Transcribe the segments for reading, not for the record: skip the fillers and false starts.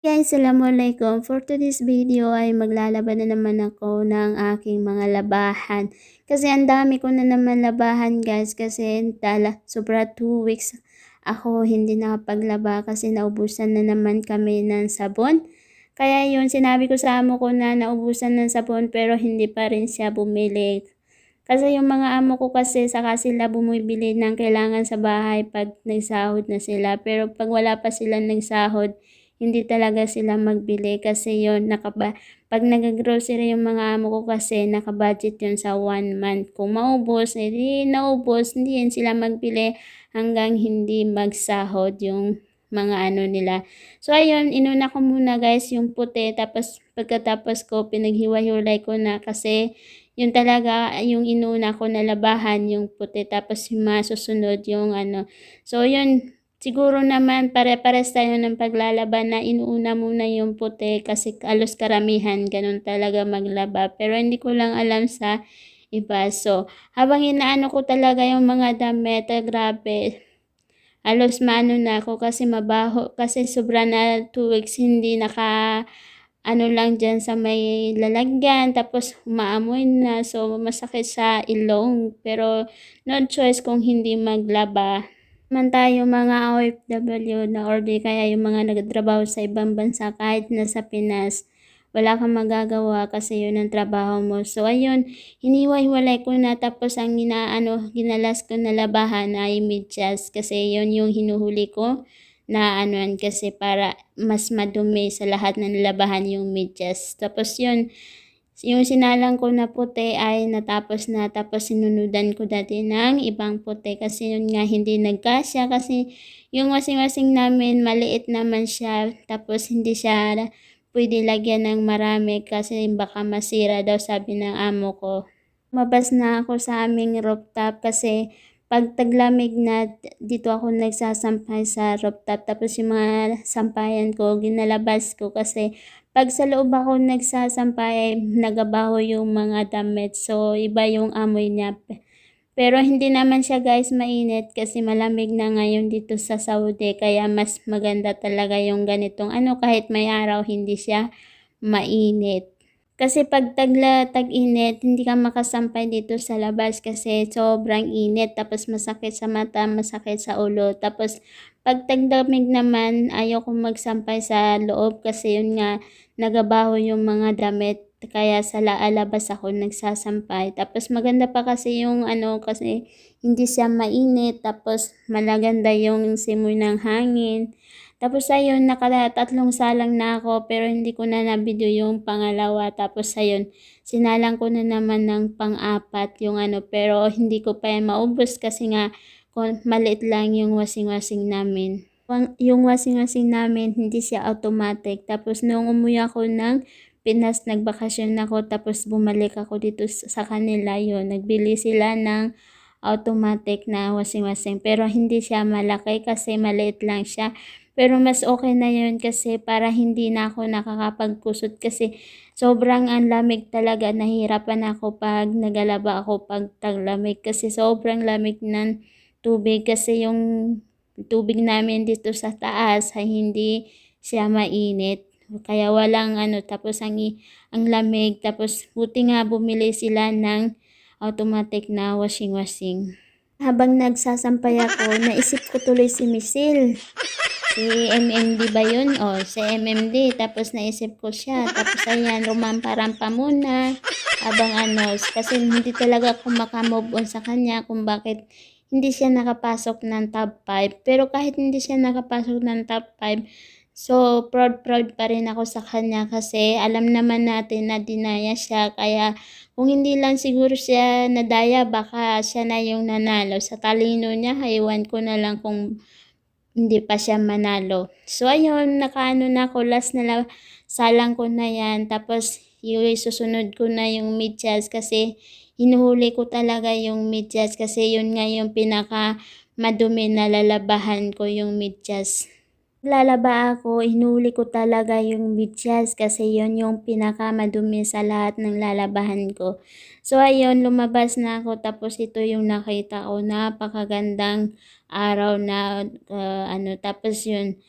Guys, assalamualaikum. For today's video ay maglalaban na naman ako ng aking mga labahan. Kasi ang dami ko na naman labahan guys kasi sobra 2 weeks ako hindi nakapaglaba kasi naubusan na naman kami ng sabon. Kaya yun, sinabi ko sa amo ko na naubusan ng sabon pero hindi pa rin siya bumili. Kasi yung mga amo ko kasi saka sila bumibili ng kailangan sa bahay pag nagsahod na sila. Pero pag wala pa silang nagsahod, hindi talaga sila magbili kasi yon pag nag-grocery yung mga amo ko kasi nakabudget yun sa 1 month. Kung maubos, edi naubos, hindi yan sila magbili hanggang hindi magsahod yung mga ano nila. So ayun, inuna ko muna guys yung puti tapos pagkatapos ko pinaghiwa-hiwalay ko na kasi yun talaga yung inuna ko na labahan yung puti tapos yung masusunod yung ano. So yun, siguro naman pare-pares tayo ng paglalaban na inuuna muna yung puti kasi alos karamihan ganun talaga maglaba. Pero hindi ko lang alam sa iba. So, habang inaano ko talaga yung mga damit, grabe, halos maano na ako kasi mabaho kasi sobra na 2 weeks hindi ano lang diyan sa may lalagyan tapos umaamoy na so masakit sa ilong pero no choice kung hindi maglaba. Man tayo mga OFW na or di kaya yung mga nagtatrabaho sa ibang bansa kahit nasa Pinas, wala kang magagawa kasi yun ang trabaho mo. So ayun, hiniwa-hiwalay ko na tapos ang ginalas ko na labahan ay medyas kasi yun yung hinuhuli ko na anuan kasi para mas madumi sa lahat ng labahan yung medyas. Tapos yun, yung sinalang ko na puti ay natapos na tapos sinunudan ko dati ng ibang puti kasi yun nga hindi nagkasya kasi yung washing-washing namin maliit naman siya tapos hindi siya pwede lagyan ng marami kasi baka masira daw sabi ng amo ko. Lumabas na ako sa aming rooftop kasi pag taglamig na dito ako nagsasampay sa rooftop tapos yung mga sampayan ko ginalabas ko kasi pag sa loob ako nagsasampay nagabaho yung mga damit so iba yung amoy niya. Pero hindi naman siya guys mainit kasi malamig na ngayon dito sa Saudi kaya mas maganda talaga yung ganitong ano kahit may araw hindi siya mainit. Kasi pag tag-init, hindi ka makasampay dito sa labas kasi sobrang init. Tapos masakit sa mata, masakit sa ulo. Tapos pag taglamig naman, ayaw kong magsampay sa loob kasi yun nga, nagabaho yung mga damit. Kaya sa labas ako nagsasampay. Tapos maganda pa kasi yung ano, kasi hindi siya mainit. Tapos malaganda yung simoy ng hangin. Tapos ayun, nakatatlong salang na ako pero hindi ko na nabidyo yung pangalawa. Tapos ayun, sinalang ko na naman ng pang-apat yung ano pero hindi ko pa yan maubos kasi nga maliit lang yung washing-washing namin. Yung washing-washing namin hindi siya automatic. Tapos nung umuwi ako ng Pinas, nagbakasyon ako tapos bumalik ako dito sa kanila yun. Nagbili sila ng automatic na washing-washing pero hindi siya malaki kasi maliit lang siya. Pero mas okay na yun kasi para hindi na ako nakakapagkusot kasi sobrang ang lamig talaga. Nahihirapan ako pag nagalaba ako pag taglamig kasi sobrang lamig ng tubig kasi yung tubig namin dito sa taas ay hindi siya mainit. Kaya walang ano, tapos ang lamig, tapos buti nga bumili sila ng automatic na washing-washing. Habang nagsasampay ako, naisip ko tuloy si Michelle. Si MMD ba yun? O, si MMD. Tapos naisip ko siya. Tapos ayan, rumampa-rampa muna. Habang ano, kasi hindi talaga ako makamove on sa kanya kung bakit hindi siya nakapasok ng top 5. Pero kahit hindi siya nakapasok ng top 5, so proud pa rin ako sa kanya kasi alam naman natin na dinaya siya. Kaya kung hindi lang siguro siya nadaya, baka siya na yung nanalo. Sa talino niya, ewan ko na lang kung hindi pa siya manalo. So ayun, nakaano na ako, last na salang ko na yan. Tapos yung susunod ko na yung medyas kasi hinuhuli ko talaga yung medyas kasi yun nga yung pinaka madumi na lalabahan ko yung medyas. Lalaba ako, hinuli ko talaga yung medyas kasi yon yung pinakamadumi sa lahat ng lalabahan ko. So ayun, lumabas na ako tapos ito yung nakita ko, napakagandang araw na ano tapos yun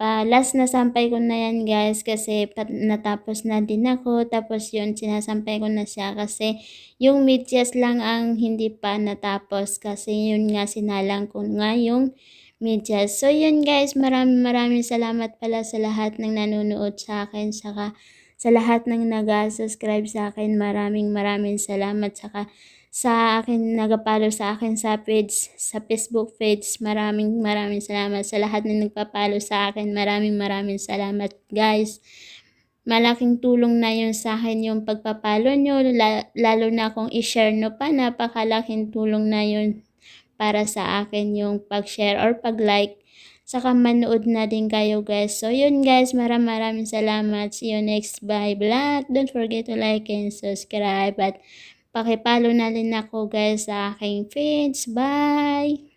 last na sampay ko na yan guys kasi natapos na din ako. Tapos yun, sinasampay ko na siya kasi yung medyas lang ang hindi pa natapos kasi yun nga sinalang ko nga yung medyas. So yun guys, maraming salamat pala sa lahat ng nanonood sa akin, saka sa lahat ng nag-subscribe sa akin. Maraming salamat, saka sa akin nagapalo sa akin sa page, sa Facebook page. Maraming salamat sa lahat ng nagpapalo sa akin. Maraming salamat guys. Malaking tulong na yun sa akin yung pagpapalo nyo, lalo na kung i-share nyo pa, napakalaking tulong na yun para sa akin yung pag-share or pag-like. Saka manood na din kayo guys. So yun guys, maraming salamat. See you next bye vlog. Don't forget to like and subscribe at pakipalo na din ako guys sa aking page. Bye!